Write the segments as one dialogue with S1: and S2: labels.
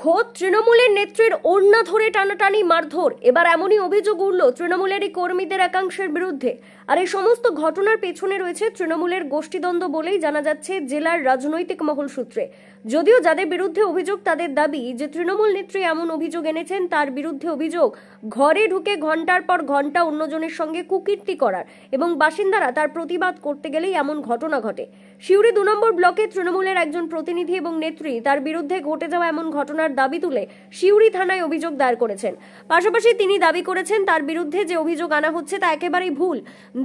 S1: খোদ তৃণমূলের নেত্রীর ওড়না ধরে টানাটানি মারধর, এবার এমনই অভিযোগ উঠল তৃণমূলেরই কর্মীদের একাংশের বিরুদ্ধে। আর এই সমস্ত ঘটনার পেছনে রয়েছে তৃণমূলের গোষ্ঠীদ্বন্দ্ব বলেই জানা যাচ্ছে জেলার রাজনৈতিক মহল সূত্রে। যদিও যাদের বিরুদ্ধে অভিযোগ তাদের দাবি যে তৃণমূল নেত্রী এমন অভিযোগ এনেছেন, তার বিরুদ্ধে অভিযোগ ঘরে ঢুকে ঘন্টার পর ঘন্টা অন্যজনের সঙ্গে কুকীর্তি করার এবং বাসিন্দারা তার প্রতিবাদ করতে গেলেই এমন ঘটনা ঘটে। সিউড়ি ২ নম্বর ব্লকে তৃণমূলের একজন প্রতিনিধি এবং নেত্রী তার বিরুদ্ধে ঘটে যাওয়া এমন ঘটনার দাবি তুলে সিউড়ি থানায় অভিযোগ দায়ের করেছেন। পাশাপাশি তিনি দাবি করেছেন তার বিরুদ্ধে যে অভিযোগ আনা হচ্ছে তা একেবারেই ভুল।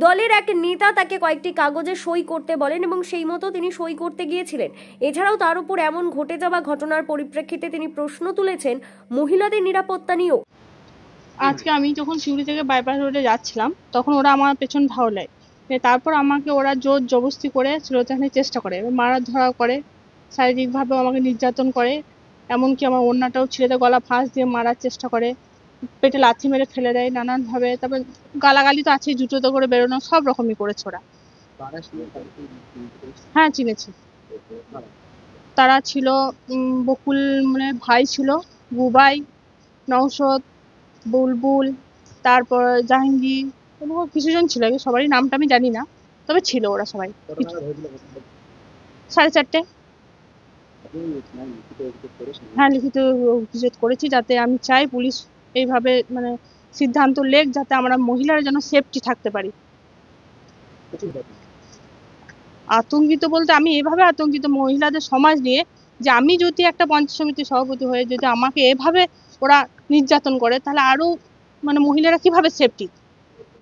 S1: দলের এক নেতা তাকে কয়েকটি কাগজে সই করতে বলেন এবং সেই মতো তিনি সই করতে গিয়েছিলেন। এছাড়াও তার উপর এমন ঘটে যাওয়া ঘটনার পরিপ্রেক্ষিতে তিনি প্রশ্ন তুলেছেন মহিলাদের নিরাপত্তা নিয়েও।
S2: আজকে আমি যখন সিউড়ি থেকে বাইপাস রোডে যাচ্ছিলাম তখন ওরা আমার পেছন ধাওলায়, তারপর আমাকে ওরা জোর জবরদস্তি করে শ্লীলতাহানির চেষ্টা করে, মারা ধরা করে, শারীরিকভাবেও আমাকে নির্যাতন করে, এমনকি আমার ওড়নাটাও ছিঁড়ে দেয়, গলা ফাঁস দিয়ে মারার চেষ্টা করে, পেটে লাথি মেরে ফেলে দেয় নানানভাবে। তারপর গালাগালি তো আছে, জুতোতে করে বেরোনো, সব রকমই করেছে ওরা। হ্যাঁ, চিনেছি। তারা ছিল বকুল, মানে ভাই ছিল, বুবাই, নওশদ, বুলবুল, তারপর জাহাঙ্গীর এবং কিছুজন ছিল, সবারই নামটা আমি জানি না, তবে ছিল ওরা সবাই। 4:30। হ্যাঁ, লিখিত অভিযোগ করেছি, যাতে আমি চাই পুলিশ এইভাবে মানে সিদ্ধান্ত লেক, যাতে আমরা মহিলারা যেন সেফটি থাকতে পারি। আতঙ্কিত বলতে আমি এভাবে আতঙ্কিত মহিলাদের সমাজ নিয়ে, যে আমি যদি একটা পঞ্চায়েত সমিতির সভাপতি হয়ে যদি আমাকে এভাবে ওরা নির্যাতন করে, তাহলে আরো মানে মহিলারা কিভাবে সেফটি।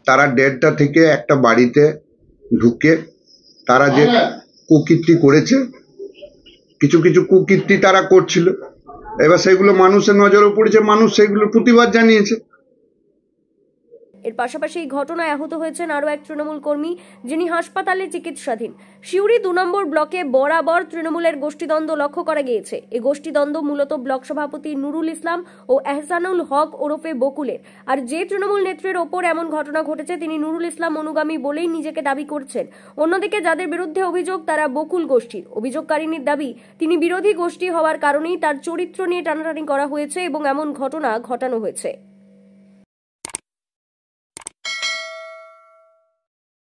S3: তারা 1:30টা থেকে একটা বাড়িতে ঢুকে তারা যে কুকীর্তি করেছে, কিছু কিছু কুকীর্তি তারা করছিল, এবার সেগুলো মানুষের নজরে পড়েছে, মানুষ সেগুলোর প্রতিবাদ জানিয়েছে।
S1: এর পাশাপাশি এই ঘটনায় আহত হয়েছেন আরও এক তৃণমূল কর্মী, যিনি হাসপাতালে চিকিৎসাধীন। সিউড়ি ২ নম্বর ব্লকে বরাবর তৃণমূলের গোষ্ঠীদ্বন্দ্ব লক্ষ্য করা গিয়েছে। এই গোষ্ঠীদ্বন্দ্ব মূলত ব্লক সভাপতি নুরুল ইসলাম ও এহসানুল হক ওরফে বকুলের। আর যে তৃণমূল নেত্রীর ওপর এমন ঘটনা ঘটেছে তিনি নুরুল ইসলাম অনুগামী বলেই নিজেকে দাবি করছেন। অন্যদিকে যাদের বিরুদ্ধে অভিযোগ তারা বকুল গোষ্ঠীর। অভিযোগকারিনীর দাবি তিনি বিরোধী গোষ্ঠী হওয়ার কারণেই তার চরিত্র নিয়ে টানাটানি করা হয়েছে এবং এমন ঘটনা ঘটানো হয়েছে।